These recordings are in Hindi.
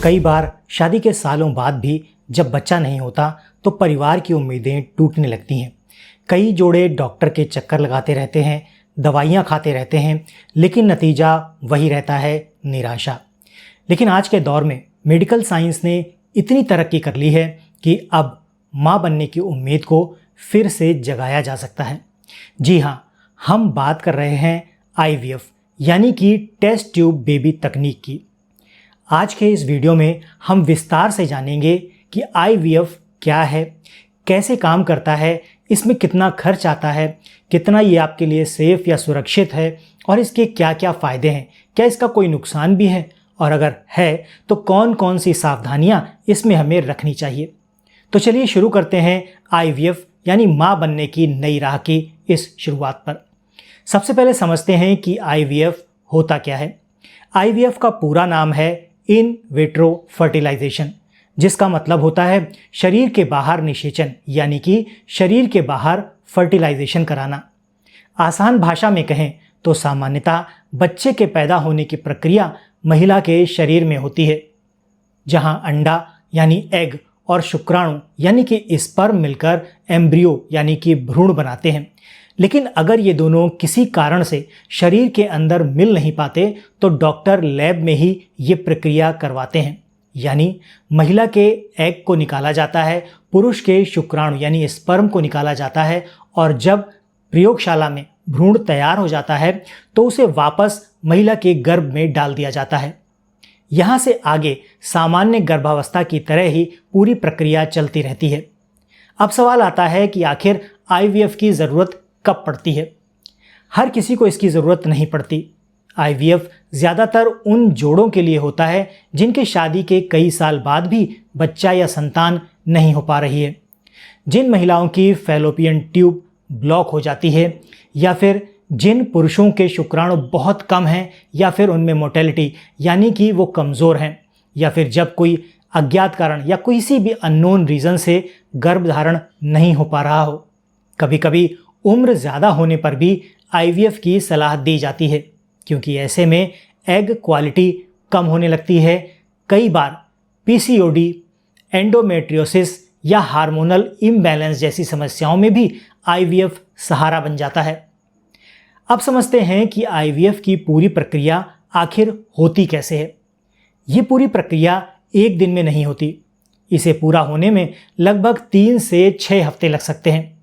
कई बार शादी के सालों बाद भी जब बच्चा नहीं होता तो परिवार की उम्मीदें टूटने लगती हैं। कई जोड़े डॉक्टर के चक्कर लगाते रहते हैं, दवाइयाँ खाते रहते हैं, लेकिन नतीजा वही रहता है, निराशा। लेकिन आज के दौर में मेडिकल साइंस ने इतनी तरक्की कर ली है कि अब माँ बनने की उम्मीद को फिर से जगाया जा सकता है। जी हाँ, हम बात कर रहे हैं IVF यानी कि टेस्ट ट्यूब बेबी तकनीक की। आज के इस वीडियो में हम विस्तार से जानेंगे कि IVF क्या है, कैसे काम करता है, इसमें कितना खर्च आता है, कितना ये आपके लिए सेफ या सुरक्षित है और इसके क्या क्या फ़ायदे हैं, क्या इसका कोई नुकसान भी है और अगर है तो कौन कौन सी सावधानियां इसमें हमें रखनी चाहिए। तो चलिए शुरू करते हैं IVF यानी माँ बनने की नई राह की इस शुरुआत पर। सबसे पहले समझते हैं कि IVF होता क्या है। IVF का पूरा नाम है इन विट्रो फर्टिलाइजेशन, जिसका मतलब होता है शरीर के बाहर निषेचन यानी कि शरीर के बाहर फर्टिलाइजेशन कराना। आसान भाषा में कहें तो सामान्यतः बच्चे के पैदा होने की प्रक्रिया महिला के शरीर में होती है, जहां अंडा यानी एग और शुक्राणु यानी कि स्पर्म मिलकर एम्ब्रियो यानी कि भ्रूण बनाते हैं। लेकिन अगर ये दोनों किसी कारण से शरीर के अंदर मिल नहीं पाते तो डॉक्टर लैब में ही ये प्रक्रिया करवाते हैं, यानी महिला के एग को निकाला जाता है, पुरुष के शुक्राणु यानी स्पर्म को निकाला जाता है और जब प्रयोगशाला में भ्रूण तैयार हो जाता है तो उसे वापस महिला के गर्भ में डाल दिया जाता है। यहाँ से आगे सामान्य गर्भावस्था की तरह ही पूरी प्रक्रिया चलती रहती है। अब सवाल आता है कि आखिर IVF की ज़रूरत कब पड़ती है। हर किसी को इसकी ज़रूरत नहीं पड़ती। IVF ज़्यादातर उन जोड़ों के लिए होता है जिनके शादी के कई साल बाद भी बच्चा या संतान नहीं हो पा रही है। जिन महिलाओं की फैलोपियन ट्यूब ब्लॉक हो जाती है या फिर जिन पुरुषों के शुक्राणु बहुत कम हैं या फिर उनमें मोटेलिटी यानी कि वो कमज़ोर हैं या फिर जब कोई अज्ञात कारण या किसी भी अननोन रीज़न से गर्भधारण नहीं हो पा रहा हो। कभी कभी उम्र ज़्यादा होने पर भी IVF की सलाह दी जाती है, क्योंकि ऐसे में एग क्वालिटी कम होने लगती है। कई बार PCOD, एंडोमेट्रियोसिस या हार्मोनल इम्बैलेंस जैसी समस्याओं में भी IVF सहारा बन जाता है। अब समझते हैं कि IVF की पूरी प्रक्रिया आखिर होती कैसे है। ये पूरी प्रक्रिया एक दिन में नहीं होती। इसे पूरा होने में लगभग 3 से 6 हफ्ते लग सकते हैं।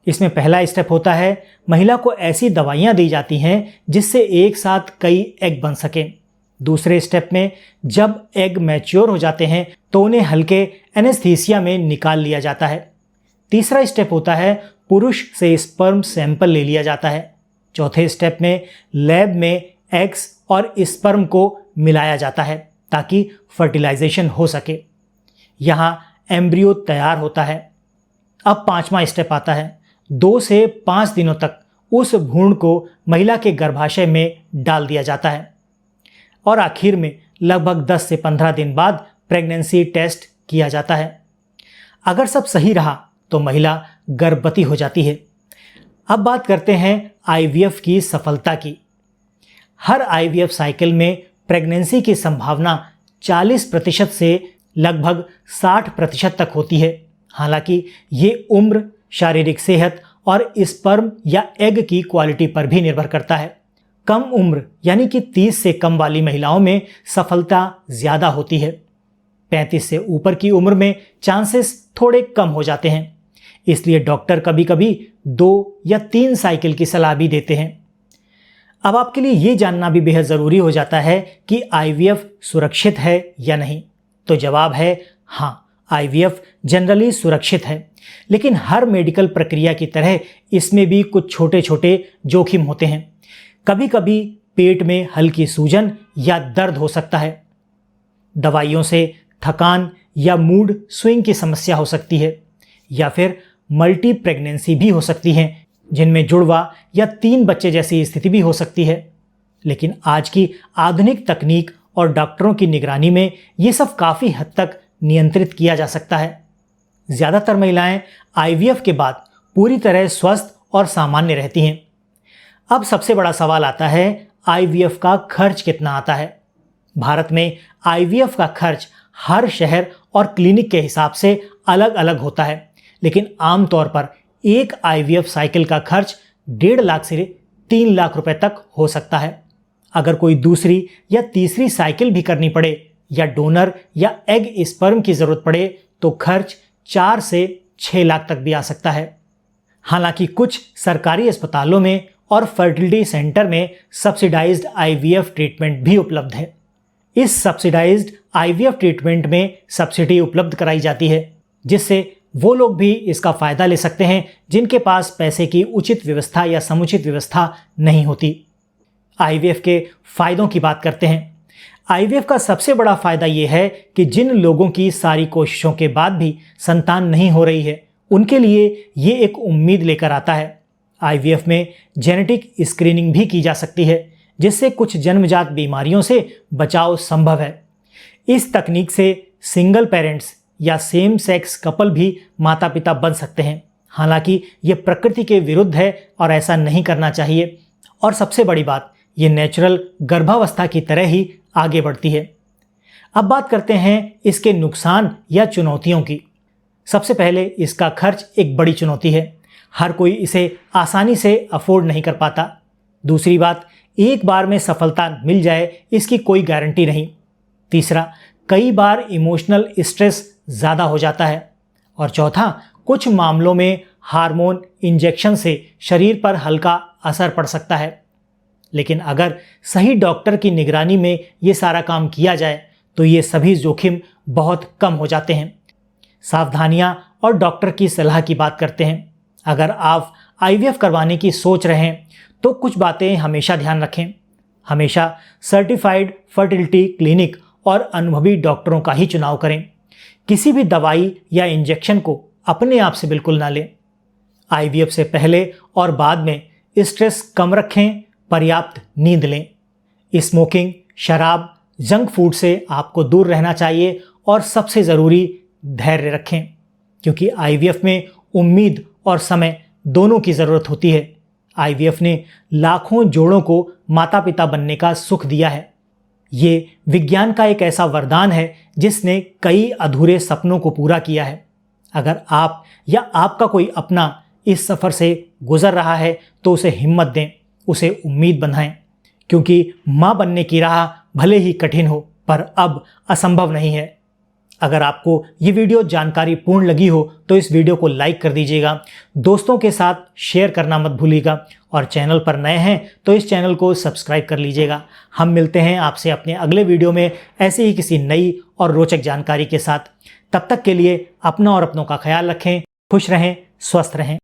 इसमें पहला स्टेप होता है महिला को ऐसी दवाइयाँ दी जाती हैं जिससे एक साथ कई एग बन सकें। दूसरे स्टेप में जब एग मैच्योर हो जाते हैं तो उन्हें हल्के एनेस्थीसिया में निकाल लिया जाता है। तीसरा स्टेप होता है पुरुष से स्पर्म सैंपल ले लिया जाता है। चौथे स्टेप में लैब में एग्स और स्पर्म को मिलाया जाता है ताकि फर्टिलाइजेशन हो सके। यहाँ एम्ब्रियो तैयार होता है। अब पांचवा स्टेप आता है। 2 से 5 दिनों तक उस भ्रूण को महिला के गर्भाशय में डाल दिया जाता है और आखिर में लगभग 10 से 15 दिन बाद प्रेगनेंसी टेस्ट किया जाता है। अगर सब सही रहा तो महिला गर्भवती हो जाती है। अब बात करते हैं IVF की सफलता की। हर IVF साइकिल में प्रेगनेंसी की संभावना 40% से लगभग 60% तक होती है। हालांकि ये उम्र, शारीरिक सेहत और स्पर्म या एग की क्वालिटी पर भी निर्भर करता है। कम उम्र यानी कि 30 से कम वाली महिलाओं में सफलता ज़्यादा होती है। 35 से ऊपर की उम्र में चांसेस थोड़े कम हो जाते हैं। इसलिए डॉक्टर कभी कभी 2 या 3 साइकिल की सलाह भी देते हैं। अब आपके लिए ये जानना भी बेहद ज़रूरी हो जाता है कि IVF सुरक्षित है या नहीं। तो जवाब है हाँ, IVF जनरली सुरक्षित है, लेकिन हर मेडिकल प्रक्रिया की तरह इसमें भी कुछ छोटे छोटे जोखिम होते हैं। कभी कभी पेट में हल्की सूजन या दर्द हो सकता है। दवाइयों से थकान या मूड स्विंग की समस्या हो सकती है या फिर मल्टी प्रेगनेंसी भी हो सकती है, जिनमें जुड़वा या 3 बच्चे जैसी स्थिति भी हो सकती है। लेकिन आज की आधुनिक तकनीक और डॉक्टरों की निगरानी में ये सब काफ़ी हद तक नियंत्रित किया जा सकता है। ज़्यादातर महिलाएं IVF के बाद पूरी तरह स्वस्थ और सामान्य रहती हैं। अब सबसे बड़ा सवाल आता है IVF का खर्च कितना आता है। भारत में IVF का खर्च हर शहर और क्लिनिक के हिसाब से अलग अलग होता है, लेकिन आमतौर पर एक IVF साइकिल का खर्च 1.5 लाख से 3 लाख रुपए तक हो सकता है। अगर कोई दूसरी या तीसरी साइकिल भी करनी पड़े या डोनर या एग स्पर्म की जरूरत पड़े तो खर्च 4 से 6 लाख तक भी आ सकता है। हालांकि कुछ सरकारी अस्पतालों में और फर्टिलिटी सेंटर में सब्सिडाइज्ड IVF ट्रीटमेंट भी उपलब्ध है। इस सब्सिडाइज्ड IVF ट्रीटमेंट में सब्सिडी उपलब्ध कराई जाती है, जिससे वो लोग भी इसका फायदा ले सकते हैं जिनके पास पैसे की उचित व्यवस्था या समुचित व्यवस्था नहीं होती। IVF के फायदों की बात करते हैं। IVF का सबसे बड़ा फायदा यह है कि जिन लोगों की सारी कोशिशों के बाद भी संतान नहीं हो रही है, उनके लिए ये एक उम्मीद लेकर आता है। IVF में जेनेटिक स्क्रीनिंग भी की जा सकती है, जिससे कुछ जन्मजात बीमारियों से बचाव संभव है। इस तकनीक से सिंगल पेरेंट्स या सेम सेक्स कपल भी माता पिता बन सकते हैं। हालांकि ये प्रकृति के विरुद्ध है और ऐसा नहीं करना चाहिए। और सबसे बड़ी बात, ये नेचुरल गर्भावस्था की तरह ही आगे बढ़ती है। अब बात करते हैं इसके नुकसान या चुनौतियों की। सबसे पहले इसका खर्च एक बड़ी चुनौती है। हर कोई इसे आसानी से अफोर्ड नहीं कर पाता। दूसरी बात, एक बार में सफलता मिल जाए इसकी कोई गारंटी नहीं। तीसरा, कई बार इमोशनल स्ट्रेस ज़्यादा हो जाता है। और चौथा, कुछ मामलों में हार्मोन इंजेक्शन से शरीर पर हल्का असर पड़ सकता है। लेकिन अगर सही डॉक्टर की निगरानी में ये सारा काम किया जाए तो ये सभी जोखिम बहुत कम हो जाते हैं। सावधानियां और डॉक्टर की सलाह की बात करते हैं। अगर आप IVF करवाने की सोच रहे हैं तो कुछ बातें हमेशा ध्यान रखें। हमेशा सर्टिफाइड फर्टिलिटी क्लिनिक और अनुभवी डॉक्टरों का ही चुनाव करें। किसी भी दवाई या इंजेक्शन को अपने आप से बिल्कुल ना लें। IVF से पहले और बाद में स्ट्रेस कम रखें, पर्याप्त नींद लें। स्मोकिंग, शराब, जंक फूड से आपको दूर रहना चाहिए और सबसे ज़रूरी धैर्य रखें, क्योंकि IVF में उम्मीद और समय दोनों की ज़रूरत होती है। IVF ने लाखों जोड़ों को माता पिता बनने का सुख दिया है। ये विज्ञान का एक ऐसा वरदान है जिसने कई अधूरे सपनों को पूरा किया है। अगर आप या आपका कोई अपना इस सफ़र से गुजर रहा है तो उसे हिम्मत दें, उसे उम्मीद बंधाएं, क्योंकि माँ बनने की राह भले ही कठिन हो पर अब असंभव नहीं है। अगर आपको ये वीडियो जानकारी पूर्ण लगी हो तो इस वीडियो को लाइक कर दीजिएगा, दोस्तों के साथ शेयर करना मत भूलिएगा और चैनल पर नए हैं तो इस चैनल को सब्सक्राइब कर लीजिएगा। हम मिलते हैं आपसे अपने अगले वीडियो में ऐसे ही किसी नई और रोचक जानकारी के साथ। तब तक के लिए अपना और अपनों का ख्याल रखें, खुश रहें, स्वस्थ रहें।